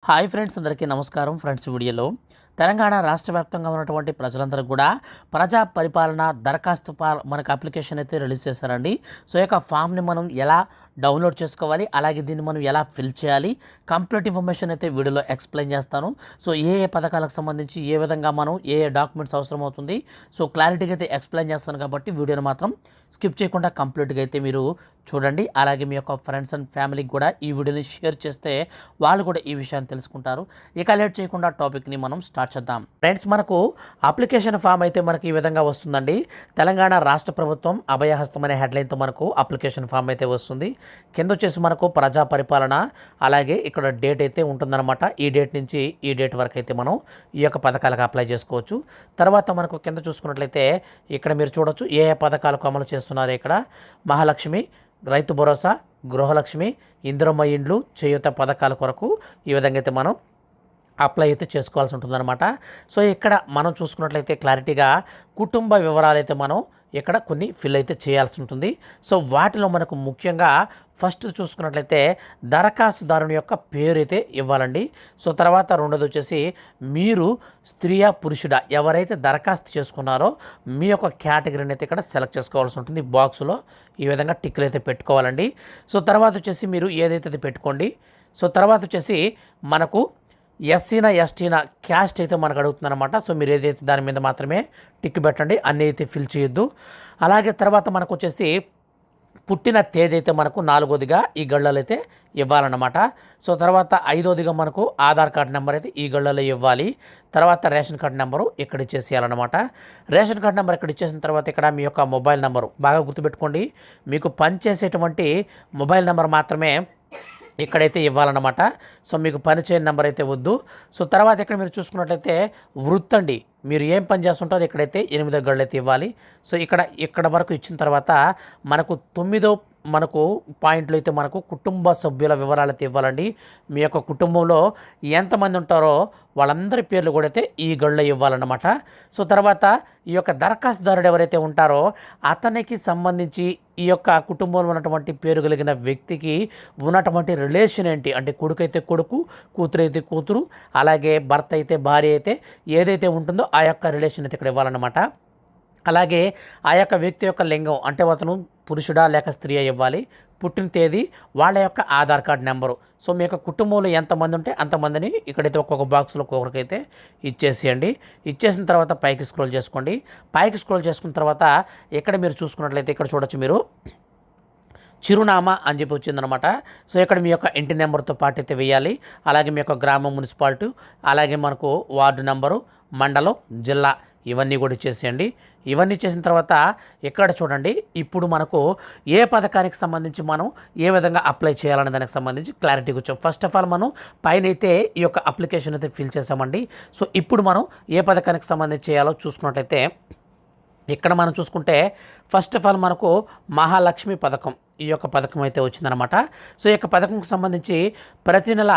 Hi friends, అందరికీ నమస్కారం. Friends, వీడియోలో తెలంగాణ రాష్ట్ర వ్యాప్తంగా ఉన్నటువంటి ప్రజలందరూ కూడా ప్రజా పరిపాలన దరఖాస్తు మనకు అప్లికేషన్ అయితే రిలీజ్ చేశారండి. సో ఈ యొక్క ఫామ్ని మనం ఎలా డౌన్లోడ్ చేసుకోవాలి, అలాగే దీన్ని మనం ఎలా ఫిల్ చేయాలి, కంప్లీట్ ఇన్ఫర్మేషన్ అయితే వీడియోలో ఎక్స్ప్లెయిన్ చేస్తాను. సో ఏ పథకాలకు సంబంధించి ఏ విధంగా మనం ఏ డాక్యుమెంట్స్ అవసరం అవుతుంది, సో క్లారిటీగా అయితే ఎక్స్ప్లెయిన్ చేస్తాను. కాబట్టి వీడియోని మాత్రం స్కిప్ చేయకుండా కంప్లీట్గా అయితే మీరు చూడండి. అలాగే మీ యొక్క ఫ్రెండ్స్ అండ్ ఫ్యామిలీకి కూడా ఈ వీడియోని షేర్ చేస్తే వాళ్ళు కూడా ఈ విషయాన్ని తెలుసుకుంటారు. ఇక లేట్ చేయకుండా టాపిక్ని మనం స్టార్ట్ చేద్దాం. ఫ్రెండ్స్, మనకు అప్లికేషన్ ఫామ్ అయితే మనకి ఈ విధంగా వస్తుందండి. తెలంగాణ రాష్ట్ర ప్రభుత్వం అభయహస్తం అనే హెడ్లైన్తో మనకు అప్లికేషన్ ఫామ్ అయితే వస్తుంది. కింద వచ్చేసి మనకు ప్రజా పరిపాలన, అలాగే ఇక్కడ డేట్ అయితే ఉంటుందన్నమాట. ఈ డేట్ నుంచి ఈ డేట్ వరకు అయితే మనం ఈ యొక్క పథకాలకు అప్లై చేసుకోవచ్చు. తర్వాత మనకు కింద చూసుకున్నట్లయితే ఇక్కడ మీరు చూడొచ్చు ఏ పథకాలకు అమలు చేస్తున్నారు. ఇక్కడ మహాలక్ష్మి, రైతు భరోసా, గృహలక్ష్మి, ఇందిరమ్మ ఇండ్లు, చేయూత పథకాల కొరకు ఈ విధంగా అయితే మనం అప్లై అయితే చేసుకోవాల్సి ఉంటుందన్నమాట. సో ఇక్కడ మనం చూసుకున్నట్లయితే క్లారిటీగా కుటుంబ వివరాలు అయితే మనం ఇక్కడ కొన్ని ఫిల్ అయితే చేయాల్సి ఉంటుంది. సో వాటిలో మనకు ముఖ్యంగా ఫస్ట్ చూసుకున్నట్లయితే దరఖాస్తుదారుని యొక్క పేరు అయితే ఇవ్వాలండి. సో తర్వాత రెండోది వచ్చేసి మీరు స్త్రీయా పురుషుడా ఎవరైతే దరఖాస్తు చేసుకున్నారో మీ యొక్క కేటగిరీని అయితే ఇక్కడ సెలెక్ట్ చేసుకోవాల్సి ఉంటుంది. బాక్స్లో ఈ విధంగా టిక్లు అయితే పెట్టుకోవాలండి. సో తర్వాత వచ్చేసి మీరు ఏదైతే అది పెట్టుకోండి. సో తర్వాత వచ్చేసి మనకు ఎస్సీనా ఎస్టీనా క్యాస్ట్ అయితే మనకు అడుగుతుందన్నమాట. సో మీరు ఏదైతే దాని మీద మాత్రమే టిక్ పెట్టండి, అన్నీ అయితే ఫిల్ చేయొద్దు. అలాగే తర్వాత మనకు వచ్చేసి పుట్టిన తేదీ అయితే మనకు 4వదిగా ఈ గళ్ళలో అయితే ఇవ్వాలన్నమాట. సో తర్వాత 5వదిగా మనకు ఆధార్ కార్డు నెంబర్ అయితే ఈ గళ్ళలో ఇవ్వాలి. తర్వాత రేషన్ కార్డు నెంబరు ఇక్కడ ఇచ్చేసేయాలన్నమాట. రేషన్ కార్డు నెంబర్ ఇక్కడ ఇచ్చేసిన తర్వాత ఇక్కడ మీ యొక్క మొబైల్ నెంబరు బాగా గుర్తుపెట్టుకోండి. మీకు పనిచేసేటువంటి మొబైల్ నెంబర్ మాత్రమే ఇక్కడైతే ఇవ్వాలన్నమాట. సో మీకు పని చేయని నెంబర్ అయితే వద్దు. సో తర్వాత ఇక్కడ మీరు చూసుకున్నట్లయితే వృత్తి అండి, మీరు ఏం పని చేస్తుంటారో ఇక్కడైతే 8 గళ్ళు అయితే ఇవ్వాలి. సో ఇక్కడ వరకు ఇచ్చిన తర్వాత మనకు 9వ పాయింట్లు అయితే మనకు కుటుంబ సభ్యుల వివరాలు అయితే ఇవ్వాలండి. మీ యొక్క కుటుంబంలో ఎంతమంది ఉంటారో వాళ్ళందరి పేర్లు కూడా అయితే ఈ గళ్ళలో ఇవ్వాలన్నమాట. సో తర్వాత ఈ యొక్క దరఖాస్తుదారుడు ఎవరైతే ఉంటారో అతనికి సంబంధించి ఈ యొక్క కుటుంబంలో ఉన్నటువంటి పేరు కలిగిన వ్యక్తికి ఉన్నటువంటి రిలేషన్ ఏంటి అంటే కొడుకు అయితే కొడుకు, కూతురు అయితే కూతురు, అలాగే భర్త అయితే భార్య అయితే ఏదైతే ఉంటుందో ఆ యొక్క రిలేషన్ అయితే ఇక్కడ ఇవ్వాలన్నమాట. అలాగే ఆ యొక్క వ్యక్తి యొక్క లింగం అంటే అతను పురుషుడా లేక స్త్రీ ఇవ్వాలి. పుట్టిన తేదీ, వాళ్ళ యొక్క ఆధార్ కార్డు నెంబరు. సో మీ యొక్క కుటుంబంలో ఎంతమంది ఉంటే అంతమందిని ఇక్కడైతే ఒక్కొక్క బాక్స్లో ఒక్కొక్కరికైతే ఇచ్చేసేయండి. ఇచ్చేసిన తర్వాత పైకి స్క్రోల్ చేసుకోండి. పైకి స్క్రోల్ చేసుకున్న తర్వాత ఇక్కడ మీరు చూసుకున్నట్లయితే ఇక్కడ చూడొచ్చు మీరు చిరునామా అని చెప్పి వచ్చిందనమాట. సో ఇక్కడ మీ యొక్క ఇంటి నెంబర్తో పాటు అయితే వేయాలి. అలాగే మీ యొక్క గ్రామం, మున్సిపాలిటీ, అలాగే మనకు వార్డు నెంబరు, మండలం, జిల్లా ఇవన్నీ కూడా ఇచ్చేసేయండి. ఇవన్నీ చేసిన తర్వాత ఇక్కడ చూడండి, ఇప్పుడు మనకు ఏ పథకానికి సంబంధించి మనం ఏ విధంగా అప్లై చేయాలనే దానికి సంబంధించి క్లారిటీగా వచ్చాం. ఫస్ట్ ఆఫ్ ఆల్ మనం పైన అయితే ఈ యొక్క అప్లికేషన్ అయితే ఫిల్ చేసామండి. సో ఇప్పుడు మనం ఏ పథకానికి సంబంధించి చేయాలో చూసుకున్నట్లయితే ఇక్కడ మనం చూసుకుంటే ఫస్ట్ ఆఫ్ ఆల్ మనకు మహాలక్ష్మి పథకం ఈ యొక్క పథకం అయితే వచ్చిందనమాట. సో ఈ యొక్క పథకంకి సంబంధించి ప్రతి నెల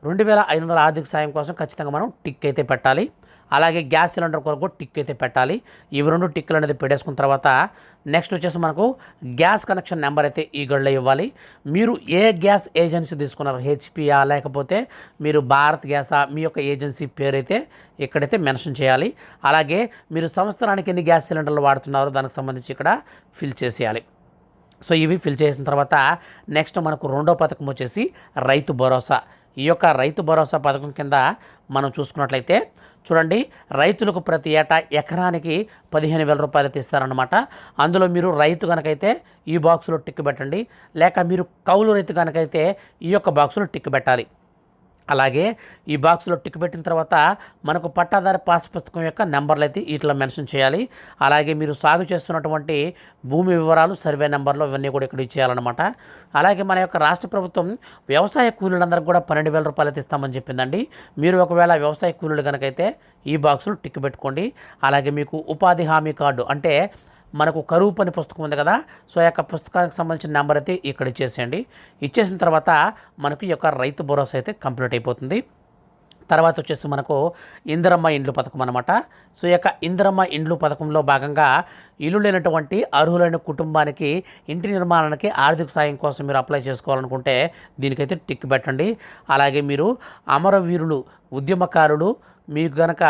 2500 ఆర్థిక సాయం కోసం ఖచ్చితంగా మనం టిక్ అయితే పెట్టాలి. అలాగే గ్యాస్ సిలిండర్ కొరకు టిక్ అయితే పెట్టాలి. ఇవి 2 టిక్లు అనేది పెట్టేసుకున్న తర్వాత నెక్స్ట్ వచ్చేసి మనకు గ్యాస్ కనెక్షన్ నెంబర్ అయితే ఈ గళ్ళలో ఇవ్వాలి. మీరు ఏ గ్యాస్ ఏజెన్సీ తీసుకున్నారు, హెచ్పియా లేకపోతే మీరు భారత్ గ్యాసా, మీ యొక్క ఏజెన్సీ పేరు అయితే ఇక్కడైతే మెన్షన్ చేయాలి. అలాగే మీరు సంవత్సరానికి ఎన్ని గ్యాస్ సిలిండర్లు వాడుతున్నారో దానికి సంబంధించి ఇక్కడ ఫిల్ చేసేయాలి. సో ఇవి ఫిల్ చేసిన తర్వాత నెక్స్ట్ మనకు రెండో పథకం వచ్చేసి రైతు భరోసా. ఈ యొక్క రైతు భరోసా పథకం కింద మనం చూసుకున్నట్లయితే చూడండి, రైతులకు ప్రతి ఏటా ఎకరానికి 15,000 రూపాయలు అయితే ఇస్తారనమాట. అందులో మీరు రైతు కనుకైతే ఈ బాక్సులో టిక్ పెట్టండి, లేక మీరు కౌలు రైతు కనుకైతే ఈ యొక్క బాక్సులో టిక్ పెట్టాలి. అలాగే ఈ బాక్స్లో టిక్ పెట్టిన తర్వాత మనకు పట్టాదారు పాస్ పుస్తకం యొక్క నెంబర్లు అయితే వీటిలో మెన్షన్ చేయాలి. అలాగే మీరు సాగు చేస్తున్నటువంటి భూమి వివరాలు, సర్వే నెంబర్లు ఇవన్నీ కూడా ఇక్కడ ఇచ్చేయాలన్నమాట. అలాగే మన యొక్క రాష్ట్ర ప్రభుత్వం వ్యవసాయ కూలీలందరికీ కూడా 12,000 రూపాయలు అయితే ఇస్తామని చెప్పిందండి. మీరు ఒకవేళ వ్యవసాయ కూలీలు కనుకైతే ఈ బాక్సులో టిక్ పెట్టుకోండి. అలాగే మీకు ఉపాధి హామీ కార్డు అంటే మనకు కరువు పని పుస్తకం ఉంది కదా, సో ఆ యొక్క పుస్తకానికి సంబంధించిన నెంబర్ అయితే ఇక్కడ ఇచ్చేసేయండి. ఇచ్చేసిన తర్వాత మనకు ఈ యొక్క రైతు భరోసా అయితే కంప్లీట్ అయిపోతుంది. తర్వాత వచ్చేసి మనకు ఇందిరమ్మ ఇండ్లు పథకం అనమాట. సో ఈ యొక్క ఇందిరమ్మ ఇండ్లు పథకంలో భాగంగా ఇల్లు లేనటువంటి అర్హులైన కుటుంబానికి ఇంటి నిర్మాణానికి ఆర్థిక సాయం కోసం మీరు అప్లై చేసుకోవాలనుకుంటే దీనికైతే టిక్ పెట్టండి. అలాగే మీరు అమరవీరులు ఉద్యమకారులు మీకు గనక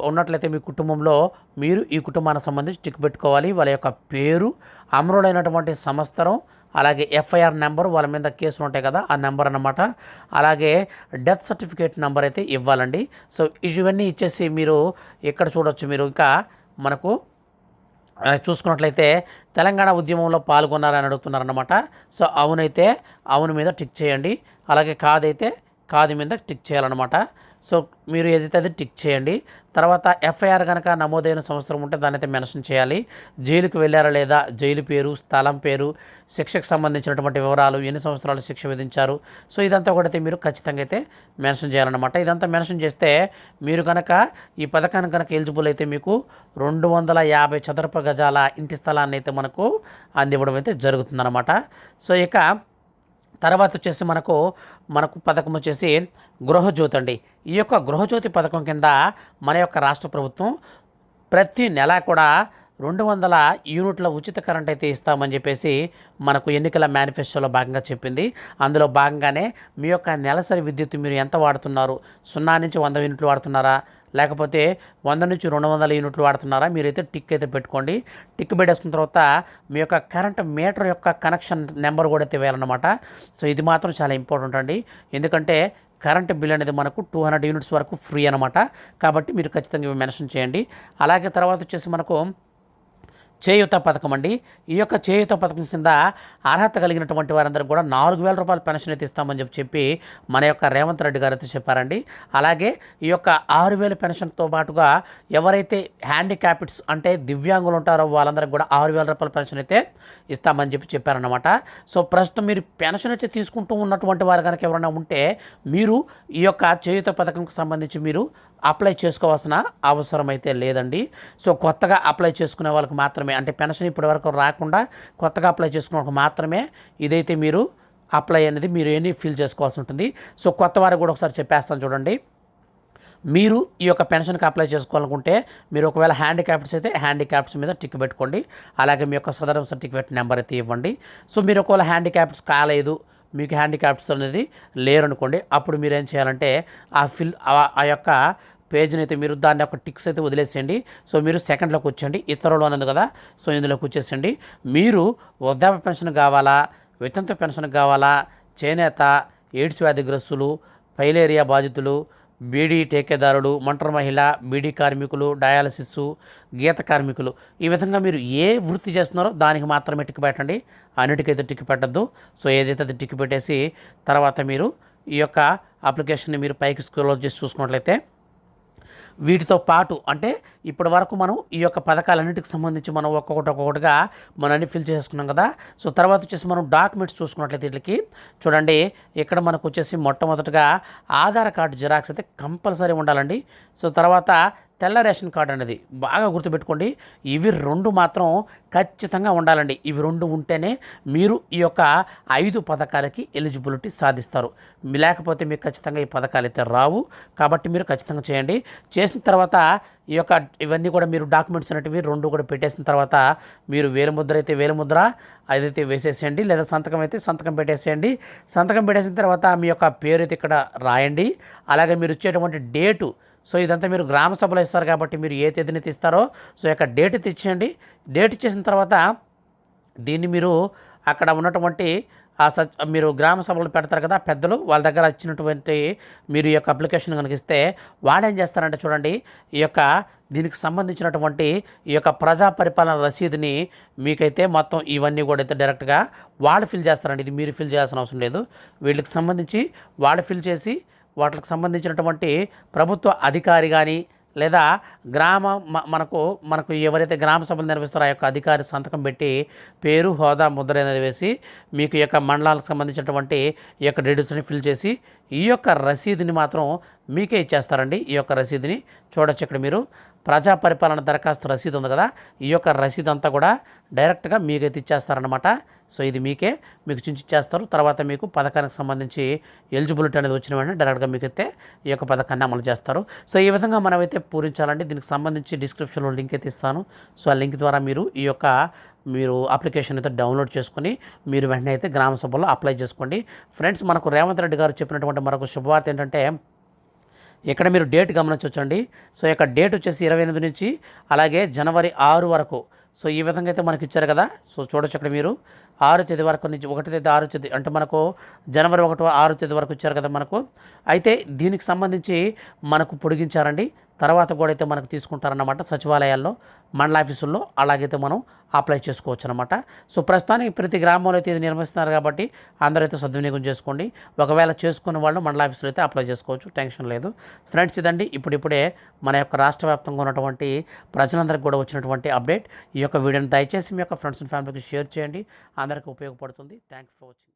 ఉన్నట్లయితే మీ కుటుంబంలో మీరు ఈ కుటుంబానికి సంబంధించి టిక్ పెట్టుకోవాలి. వాళ్ళ యొక్క పేరు, అమరుడైనటువంటి సంవత్సరం, అలాగే ఎఫ్ఐఆర్ నెంబర్, వాళ్ళ మీద కేసులు ఉంటాయి కదా ఆ నెంబర్ అన్నమాట. అలాగే డెత్ సర్టిఫికేట్ నెంబర్ అయితే ఇవ్వాలండి. సో ఇవన్నీ ఇచ్చేసి మీరు ఇక్కడ చూడొచ్చు. మీరు ఇంకా మనకు చూసుకున్నట్లయితే తెలంగాణ ఉద్యమంలో పాల్గొన్నారని అడుగుతున్నారన్నమాట. సో అవునైతే అవును మీద టిక్ చేయండి. అలాగే కాదైతే కాదు మీద టిక్ చేయాలన్నమాట. సో మీరు ఏదైతే అది టిక్ చేయండి. తర్వాత ఎఫ్ఐఆర్ కనుక నమోదైన సంవత్సరం ఉంటే దాన్ని అయితే మెన్షన్ చేయాలి. జైలుకు వెళ్ళారా లేదా, జైలు పేరు, స్థలం పేరు, శిక్షకు సంబంధించినటువంటి వివరాలు, ఎన్ని సంవత్సరాలు శిక్ష విధించారు, సో ఇదంతా కూడా అయితే మీరు ఖచ్చితంగా అయితే మెన్షన్ చేయాలన్నమాట. ఇదంతా మెన్షన్ చేస్తే మీరు కనుక ఈ పథకానికి కనుక ఎలిజిబుల్ అయితే మీకు 250 చదరపు గజాల ఇంటి స్థలాన్ని అయితే మనకు అందివ్వడం అయితే జరుగుతుందన్నమాట. సో ఇక తర్వాత వచ్చేసి మనకు పథకం వచ్చేసి గృహజ్యోతి అండి. ఈ యొక్క గృహజ్యోతి పథకం కింద మన యొక్క రాష్ట్ర ప్రభుత్వం ప్రతి నెల కూడా 200 యూనిట్ల ఉచిత కరెంట్ అయితే ఇస్తామని చెప్పేసి మనకు ఎన్నికల మేనిఫెస్టోలో భాగంగా చెప్పింది. అందులో భాగంగానే మీ యొక్క నెలసరి విద్యుత్ మీరు ఎంత వాడుతున్నారు, 0 నుంచి 100 యూనిట్లు వాడుతున్నారా, లేకపోతే 100 నుంచి 200 యూనిట్లు వాడుతున్నారా, మీరైతే టిక్ అయితే పెట్టుకోండి. టిక్ పెట్టేసుకున్న తర్వాత మీ యొక్క కరెంట్ మీటర్ యొక్క కనెక్షన్ నెంబర్ కూడా అయితే వేయాలన్నమాట. సో ఇది మాత్రం చాలా ఇంపార్టెంట్ అండి. ఎందుకంటే కరెంట్ బిల్ అనేది మనకు 200 యూనిట్స్ వరకు ఫ్రీ అనమాట. కాబట్టి మీరు ఖచ్చితంగా ఇవి మెన్షన్ చేయండి. అలాగే తర్వాత వచ్చేసి మనకు చేయూత పథకం అండి. ఈ యొక్క చేయూత పథకం కింద అర్హత కలిగినటువంటి వారందరికీ కూడా 4000 రూపాయల పెన్షన్ అయితే ఇస్తామని చెప్పి మన యొక్క రేవంత్ రెడ్డి గారు అయితే చెప్పారండి. అలాగే ఈ యొక్క 6000 పెన్షన్తో పాటుగా ఎవరైతే హ్యాండిక్యాప్డ్స్ అంటే దివ్యాంగులు ఉంటారో వాళ్ళందరికీ కూడా 6000 రూపాయల పెన్షన్ అయితే ఇస్తామని చెప్పారన్నమాట. సో ప్రస్తుతం మీరు పెన్షన్ అయితే తీసుకుంటూ ఉన్నటువంటి వారు కనుక ఎవరైనా ఉంటే మీరు ఈ యొక్క చేయూత పథకంకి సంబంధించి మీరు అప్లై చేసుకోవాల్సిన అవసరం అయితే లేదండి. సో కొత్తగా అప్లై చేసుకునే వాళ్ళకి మాత్రమే, అంటే పెన్షన్ ఇప్పటివరకు రాకుండా కొత్తగా అప్లై చేసుకునే వాళ్ళకి మాత్రమే ఇదైతే మీరు అప్లై అనేది మీరు ఎన్ని ఫిల్ చేసుకోవాల్సి ఉంటుంది. సో కొత్త వారికి కూడా ఒకసారి చెప్పేస్తాను చూడండి. మీరు ఈ యొక్క పెన్షన్కి అప్లై చేసుకోవాలనుకుంటే మీరు ఒకవేళ హ్యాండిక్యాప్డ్స్ అయితే హ్యాండిక్యాప్డ్స్ మీద టిక్ పెట్టుకోండి. అలాగే మీ యొక్క సదరం సర్టిఫికేట్ నెంబర్ అయితే ఇవ్వండి. సో మీరు ఒకవేళ హ్యాండిక్యాప్డ్స్ కాలేదు, మీకు హ్యాండిక్యాప్డ్స్ అనేది లేరనుకోండి, అప్పుడు మీరు ఏం చేయాలంటే ఆ యొక్క పేజ్ని అయితే మీరు దాన్ని ఒక టిక్స్ అయితే వదిలేసేయండి. సో మీరు సెకండ్లోకి వచ్చేయండి. ఇతరులు అన్నది కదా, సో ఇందులోకి వచ్చేసండి. మీరు వృద్ధాప్య పెన్షన్ కావాలా, వితంతు పెన్షన్ కావాలా, చేనేత, ఎయిడ్స్ వ్యాధిగ్రస్తులు, ఫైలేరియా బాధితులు, బీడీ టేకేదారుడు, ఒంటరి మహిళ, బీడీ కార్మికులు, డయాలసిస్, గీత కార్మికులు, ఈ విధంగా మీరు ఏ వృత్తి చేస్తున్నారో దానికి మాత్రమే టిక్ పెట్టండి. అన్నిటికైతే టిక్ పెట్టద్దు. సో ఏదైతే అది టిక్ పెట్టేసి తర్వాత మీరు ఈ యొక్క అప్లికేషన్ని మీరు పైకి స్క్రోల్ చేసి చూసుకున్నట్లయితే వీటితో పాటు అంటే ఇప్పటి వరకు మనం ఈ యొక్క పథకాలన్నిటికి సంబంధించి మనం ఒక్కొక్కటిగా మనం అన్ని ఫిల్ చేసుకున్నాం కదా. సో తర్వాత వచ్చేసి మనం డాక్యుమెంట్స్ చూసుకున్నట్లయితే వీటికి చూడండి, ఇక్కడ మనకు వచ్చేసి మొట్టమొదటిగా ఆధార్ కార్డు జిరాక్స్ అయితే కంపల్సరీ ఉండాలండి. సో తర్వాత తెల్ల రేషన్ కార్డు అనేది బాగా గుర్తుపెట్టుకోండి. ఇవి 2 మాత్రం ఖచ్చితంగా ఉండాలండి. ఇవి 2 ఉంటేనే మీరు ఈ యొక్క 5 పథకాలకి ఎలిజిబిలిటీ సాధిస్తారు. లేకపోతే మీకు ఖచ్చితంగా ఈ పథకాలు అయితే రావు. కాబట్టి మీరు ఖచ్చితంగా చేయండి. చేసిన తర్వాత ఈ యొక్క ఇవన్నీ కూడా మీరు డాక్యుమెంట్స్ అనేటివి 2 కూడా పెట్టేసిన తర్వాత మీరు వేలిముద్ర అయితే వేలిముద్ర అదైతే వేసేసేయండి, లేదా సంతకం అయితే సంతకం పెట్టేసేయండి. సంతకం పెట్టేసిన తర్వాత మీ యొక్క పేరు అయితే ఇక్కడ రాయండి. అలాగే మీరు ఇచ్చేటువంటి డేటు, సో ఇదంతా మీరు గ్రామ సభలో ఇస్తారు కాబట్టి మీరు ఏ తేదీని తీస్తారో సో యొక్క డేట్ తెచ్చేయండి. డేట్ ఇచ్చేసిన తర్వాత దీన్ని మీరు అక్కడ ఉన్నటువంటి మీరు గ్రామ సభలు పెడతారు కదా పెద్దలు, వాళ్ళ దగ్గర వచ్చినటువంటి మీరు ఈ యొక్క అప్లికేషన్ కనుక ఇస్తే వాళ్ళు ఏం చేస్తారంటే చూడండి, ఈ యొక్క దీనికి సంబంధించినటువంటి ఈ యొక్క ప్రజా పరిపాలన రసీదుని మీకైతే మొత్తం ఇవన్నీ కూడా అయితే డైరెక్ట్గా వాళ్ళు ఫిల్ చేస్తారండి. ఇది మీరు ఫిల్ చేయాల్సిన అవసరం లేదు. వీళ్ళకి సంబంధించి వాళ్ళు ఫిల్ చేసి వాటికి సంబంధించినటువంటి ప్రభుత్వ అధికారి కానీ లేదా మనకు ఎవరైతే గ్రామ సభలు నిర్వహిస్తారో ఆ యొక్క అధికారి సంతకం పెట్టి పేరు, హోదా, ముద్ర అనేది వేసి మీకు ఈ యొక్క మండలాలకు సంబంధించినటువంటి ఈ యొక్క డీటెయిల్స్ని ఫిల్ చేసి ఈ యొక్క రసీదుని మాత్రం మీకే ఇచ్చేస్తారండి. ఈ యొక్క రసీదుని చూడొచ్చు ఇక్కడ మీరు. ప్రజా పరిపాలన దరఖాస్తు రసీదు ఉంది కదా, ఈ యొక్క రసీదు అంతా కూడా డైరెక్ట్గా మీకైతే ఇచ్చేస్తారనమాట. సో ఇది మీకు చించిచ్చేస్తారు. తర్వాత మీకు పథకానికి సంబంధించి ఎలిజిబిలిటీ అనేది వచ్చిన వెంటనే డైరెక్ట్గా మీకైతే ఈ యొక్క పథకాన్ని అమలు చేస్తారు. సో ఈ విధంగా మనమైతే పూరించాలండి. దీనికి సంబంధించి డిస్క్రిప్షన్లో లింక్ అయితే ఇస్తాను. సో ఆ లింక్ ద్వారా మీరు అప్లికేషన్ అయితే డౌన్లోడ్ చేసుకుని మీరు వెంటనే అయితే గ్రామ సభలో అప్లై చేసుకోండి. ఫ్రెండ్స్, మనకు రేవంత్ రెడ్డి గారు చెప్పినటువంటి మరొక శుభవార్త ఏంటంటే, ఇక్కడ మీరు డేట్ గమనించవచ్చండి. సో యొక్క డేట్ వచ్చేసి 28 నుంచి అలాగే జనవరి 6 వరకు. సో ఈ విధంగా అయితే మనకి ఇచ్చారు కదా. సో చూడొచ్చు ఇక్కడ మీరు 6 తేదీ వరకు నుంచి 1 తేదీ 6 తేదీ అంటే మనకు జనవరి 1 6 తేదీ వరకు ఇచ్చారు కదా మనకు. అయితే దీనికి సంబంధించి మనకు పొడిగించారండి. తర్వాత కూడా అయితే మనకు తీసుకుంటారన్నమాట సచివాలయాల్లో, మండల ఆఫీసుల్లో. అలాగైతే మనం అప్లై చేసుకోవచ్చు అనమాట. సో ప్రస్తుతానికి ప్రతి గ్రామంలో అయితే ఇది నిర్వహిస్తున్నారు కాబట్టి అందరైతే సద్వినియోగం చేసుకోండి. ఒకవేళ చేసుకున్న వాళ్ళు మండల ఆఫీసులో అయితే అప్లై చేసుకోవచ్చు, టెన్షన్ లేదు. ఫ్రెండ్స్, ఇదండి ఇప్పుడిప్పుడే మన యొక్క రాష్ట్ర వ్యాప్తంగా ఉన్నటువంటి ప్రజలందరికీ కూడా వచ్చినటువంటి అప్డేట్. ఈ యొక్క వీడియోని దయచేసి మీ యొక్క ఫ్రెండ్స్ అండ్ ఫ్యామిలీకి షేర్ చేయండి. అందరికీ ఉపయోగపడుతుంది. Thank you for watching.